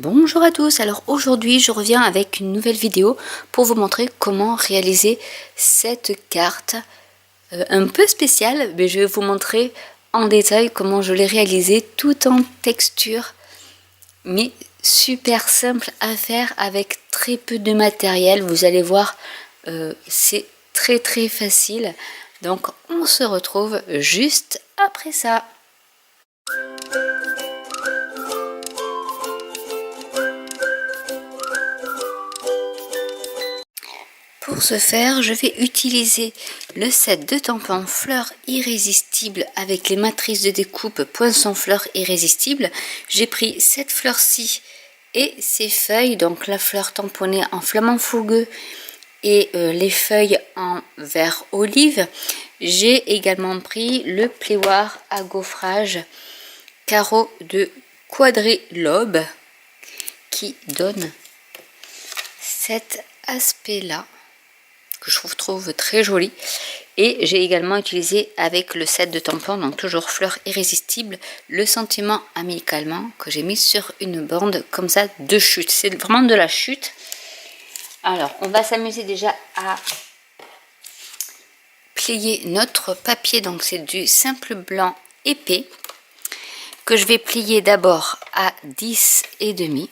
Bonjour à tous, alors aujourd'hui je reviens avec une nouvelle vidéo pour vous montrer comment réaliser cette carte un peu spéciale, mais je vais vous montrer en détail comment je l'ai réalisée tout en texture, mais super simple à faire avec très peu de matériel. Vous allez voir, c'est très facile, donc on se retrouve juste après ça. Pour ce faire, je vais utiliser le set de tampons fleurs irrésistibles avec les matrices de découpe poinçon fleurs irrésistibles. J'ai pris cette fleur-ci et ses feuilles, donc la fleur tamponnée en flamant fougueux et les feuilles en vert olive. J'ai également pris le plioir à gaufrage carreau de quadrilobe qui donne cet aspect-là, que je trouve très joli. Et j'ai également utilisé avec le set de tampons, donc toujours fleurs irrésistibles, le sentiment amicalement que j'ai mis sur une bande comme ça de chute. C'est vraiment de la chute. Alors on va s'amuser déjà à plier notre papier, donc c'est du simple blanc épais que je vais plier d'abord à 10,5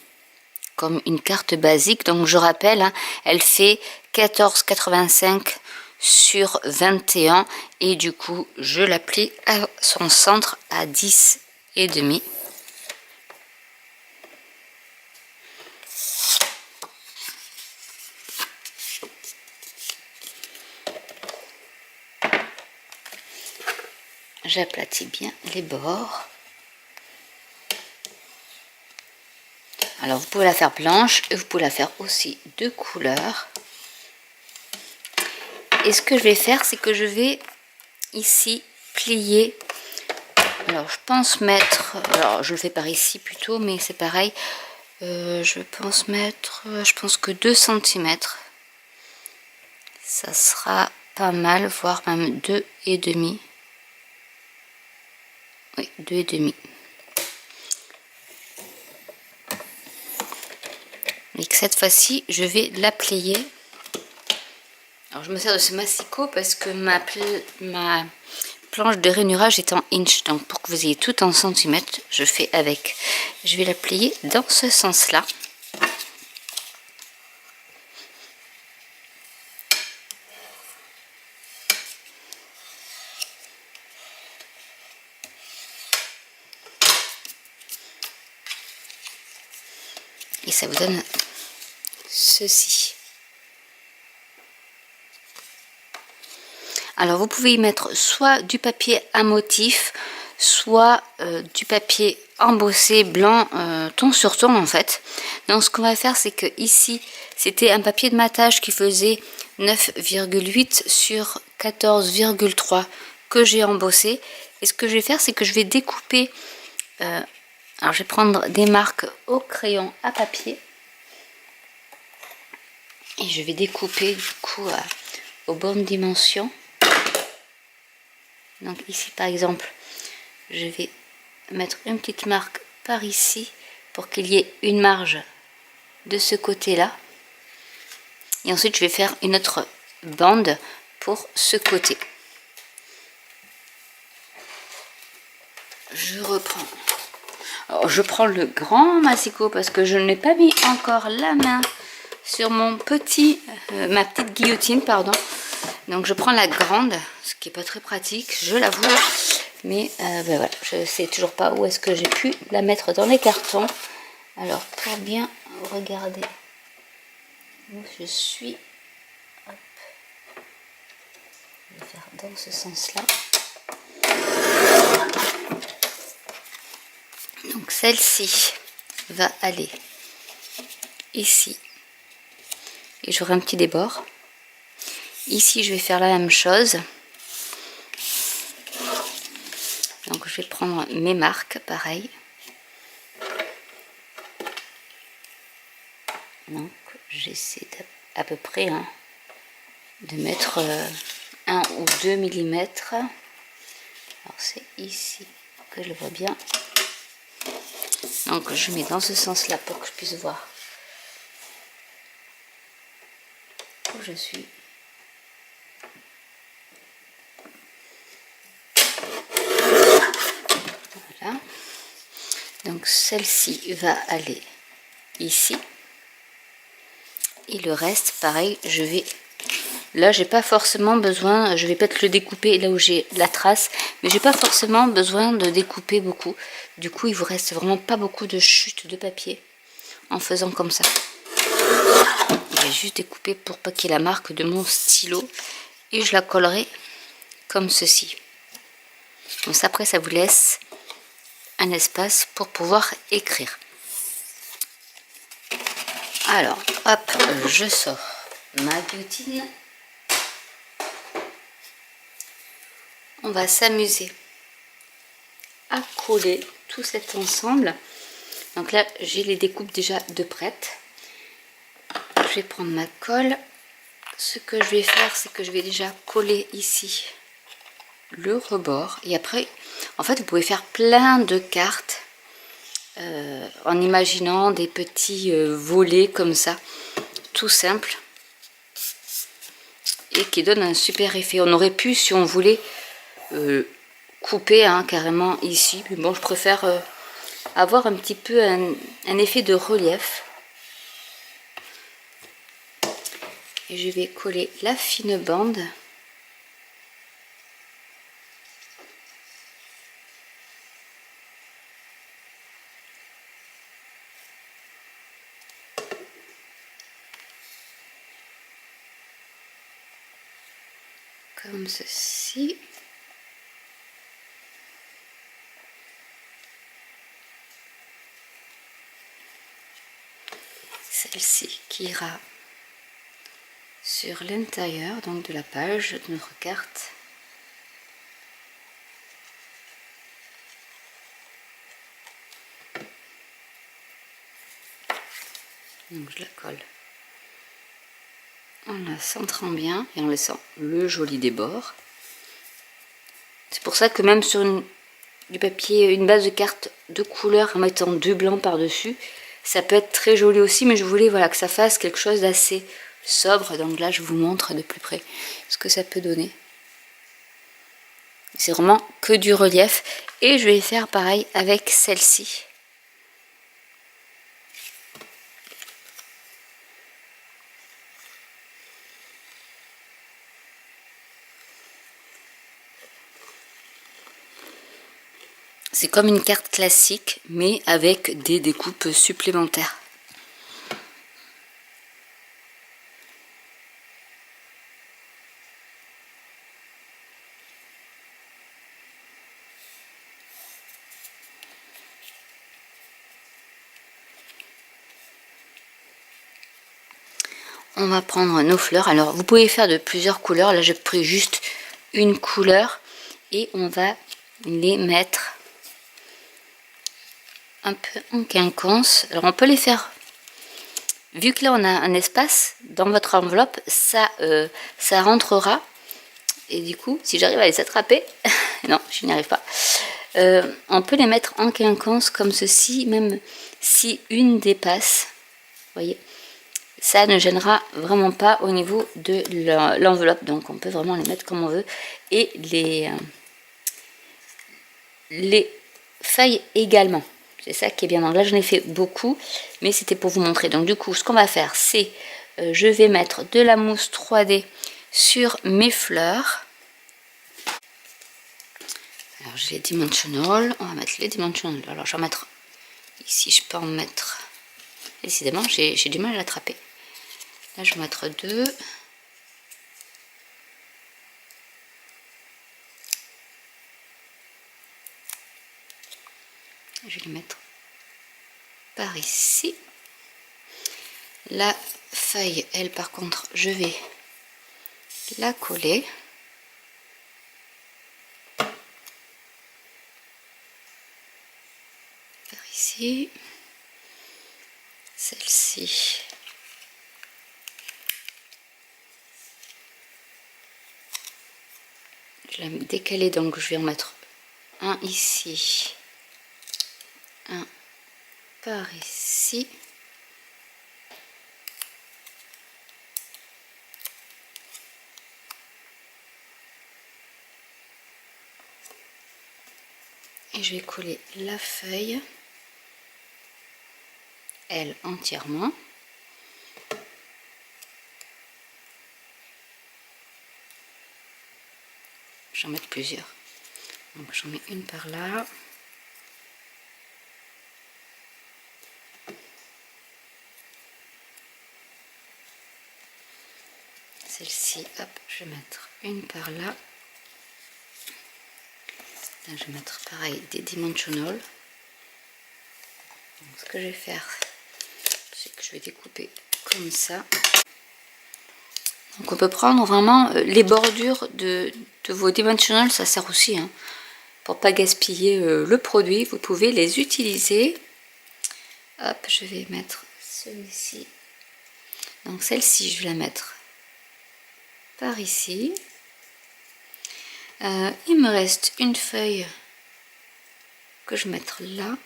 comme une carte basique. Donc je rappelle, hein, elle fait 14,85 sur 21 et du coup je la plie à son centre à 10,5. J'aplatis bien les bords. Alors vous pouvez la faire blanche et vous pouvez la faire aussi de couleur. Et ce que je vais faire, c'est que je vais ici plier. Alors je pense mettre, alors je le fais par ici plutôt, mais c'est pareil. Je pense mettre, je pense que 2 cm. Ça sera pas mal, voire même 2,5. Oui, 2,5. Et que cette fois-ci, je vais la plier. Alors je me sers de ce massicot parce que ma planche de rainurage est en inch. Donc pour que vous ayez tout en centimètres, je fais avec. Je vais la plier dans ce sens-là. Et ça vous donne ceci. Alors vous pouvez y mettre soit du papier à motif, soit du papier embossé blanc, ton sur ton en fait. Donc ce qu'on va faire, c'est que ici c'était un papier de matage qui faisait 9,8 sur 14,3 que j'ai embossé. Et ce que je vais faire, c'est que je vais découper, alors je vais prendre des marques au crayon à papier et je vais découper du coup aux bonnes dimensions. Donc ici par exemple, je vais mettre une petite marque par ici pour qu'il y ait une marge de ce côté-là. Et ensuite je vais faire une autre bande pour ce côté. Je reprends. Alors, je prends le grand massicot parce que je n'ai pas mis encore la main sur mon petit, ma petite guillotine, pardon. Donc je prends la grande, ce qui n'est pas très pratique, je l'avoue. Mais ben voilà, je ne sais toujours pas où est-ce que j'ai pu la mettre dans les cartons. Alors pour bien regarder où je suis, hop, je vais faire dans ce sens-là. Donc celle-ci va aller ici et j'aurai un petit débord. Ici je vais faire la même chose. Donc je vais prendre mes marques, pareil. Donc j'essaie à peu près hein, de mettre 1 ou 2 mm. Alors c'est ici que je le vois bien. Donc je mets dans ce sens-là pour que je puisse voir où je suis. Voilà. Donc celle-ci va aller ici. Et le reste, pareil, je vais... Là, j'ai pas forcément besoin, je vais peut-être le découper là où j'ai la trace, mais j'ai pas forcément besoin de découper beaucoup. Du coup, il vous reste vraiment pas beaucoup de chute de papier en faisant comme ça. Je vais juste découper pour pas qu'il y ait la marque de mon stylo et je la collerai comme ceci. Donc après, ça vous laisse un espace pour pouvoir écrire. Alors, hop, je sors ma guillotine. On va s'amuser à coller tout cet ensemble. Donc là, j'ai les découpes déjà de prêtes. Je vais prendre ma colle. Ce que je vais faire, c'est que je vais déjà coller ici le rebord. Et après, en fait, vous pouvez faire plein de cartes en imaginant des petits volets comme ça, tout simple. Et qui donne un super effet. On aurait pu, si on voulait, couper carrément ici. Mais bon, je préfère avoir un petit peu un effet de relief. Et je vais coller la fine bande. Comme ceci. Celle-ci qui ira sur l'intérieur donc de la page de notre carte. Donc je la colle en la centrant bien et en laissant le joli des bords. C'est pour ça que même sur du papier, une base de carte de couleur en mettant deux blancs par dessus, ça peut être très joli aussi, mais je voulais voilà, que ça fasse quelque chose d'assez sobre. Donc là je vous montre de plus près ce que ça peut donner. C'est vraiment que du relief et je vais faire pareil avec celle-ci. C'est comme une carte classique, mais avec des découpes supplémentaires. On va prendre nos fleurs. Alors, vous pouvez faire de plusieurs couleurs. Là, j'ai pris juste une couleur et on va les mettre un peu en quinconce. Alors on peut les faire, vu que là on a un espace dans votre enveloppe, ça rentrera et du coup si j'arrive à les attraper non je n'y arrive pas, on peut les mettre en quinconce comme ceci, même si une dépasse, vous voyez, ça ne gênera vraiment pas au niveau de l'enveloppe. Donc on peut vraiment les mettre comme on veut et les feuilles également. C'est ça qui est bien. Donc là, j'en ai fait beaucoup, mais c'était pour vous montrer. Donc du coup, ce qu'on va faire, c'est je vais mettre de la mousse 3D sur mes fleurs. Alors j'ai les dimensional. On va mettre les dimensional. Alors je vais en mettre ici. Je peux en mettre. Décidément, j'ai du mal à l'attraper. Là, je vais en mettre deux. Je vais les mettre par ici. La feuille, elle, par contre, je vais la coller. Par ici. Celle-ci. Je l'ai décalée, donc je vais en mettre un ici. Un par ici. Et je vais coller la feuille, elle entièrement. J'en mets plusieurs. Donc j'en mets une par là. Celle-ci, hop, je vais mettre une par là. Là, je vais mettre pareil des dimensional. Donc, ce que je vais faire, c'est que je vais découper comme ça. Donc on peut prendre vraiment les bordures de vos dimensional, ça sert aussi hein, pour pas gaspiller le produit, vous pouvez les utiliser. Hop, je vais mettre celui-ci. Donc celle-ci, je vais la mettre par ici. Il me reste une feuille que je vais mettre là.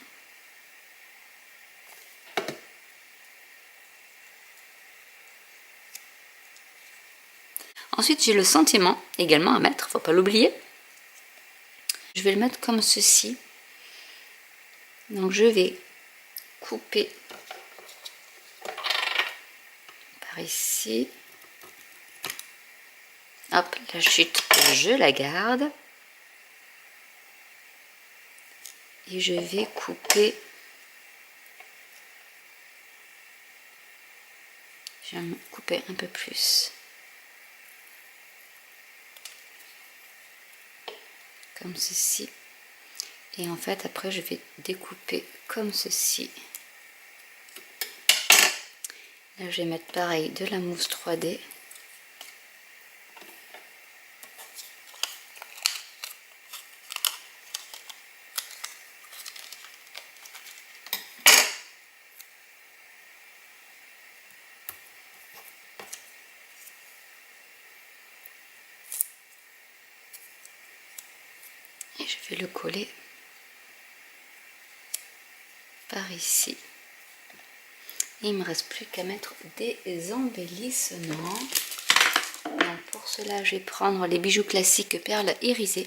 Ensuite, j'ai le sentiment également à mettre, faut pas l'oublier. Je vais le mettre comme ceci. Donc je vais couper par ici. Hop, la chute, je la garde. Et je vais couper. Je vais me couper un peu plus. Comme ceci. Et en fait, après, je vais découper comme ceci. Là, je vais mettre pareil de la mousse 3D. Et je vais le coller par ici. Et il me reste plus qu'à mettre des embellissements. Donc pour cela, je vais prendre les bijoux classiques perles irisées.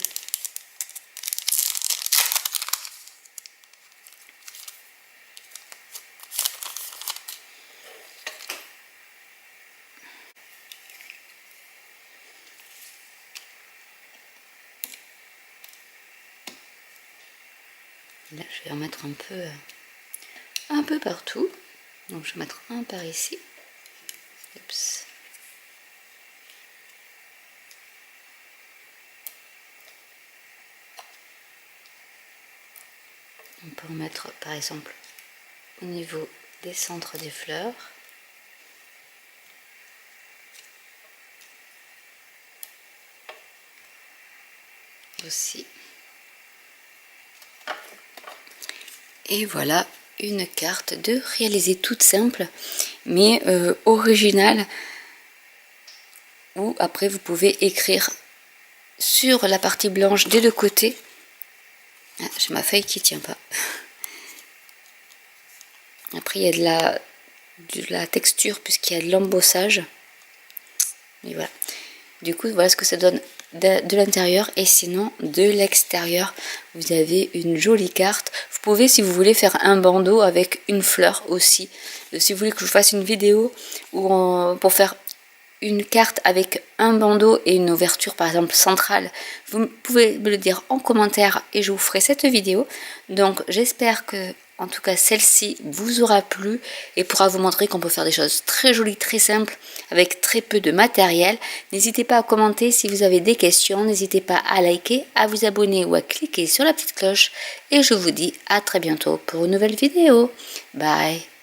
Là, je vais en mettre un peu partout. Donc, je vais mettre un par ici. Oups. On peut en mettre, par exemple, au niveau des centres des fleurs. Aussi. Et voilà une carte de réaliser toute simple mais originale, où après vous pouvez écrire sur la partie blanche des deux côtés. Ah, j'ai ma feuille qui tient pas. Après il y a de la texture puisqu'il y a de l'embossage. Et voilà. Du coup voilà ce que ça donne de l'intérieur, et sinon de l'extérieur vous avez une jolie carte. Vous pouvez, si vous voulez, faire un bandeau avec une fleur aussi. Si vous voulez que je fasse une vidéo pour faire une carte avec un bandeau et une ouverture par exemple centrale, vous pouvez me le dire en commentaire et je vous ferai cette vidéo. Donc j'espère que en tout cas celle-ci vous aura plu et pourra vous montrer qu'on peut faire des choses très jolies, très simples avec très peu de matériel. N'hésitez pas à commenter si vous avez des questions, n'hésitez pas à liker, à vous abonner ou à cliquer sur la petite cloche, et je vous dis à très bientôt pour une nouvelle vidéo. Bye.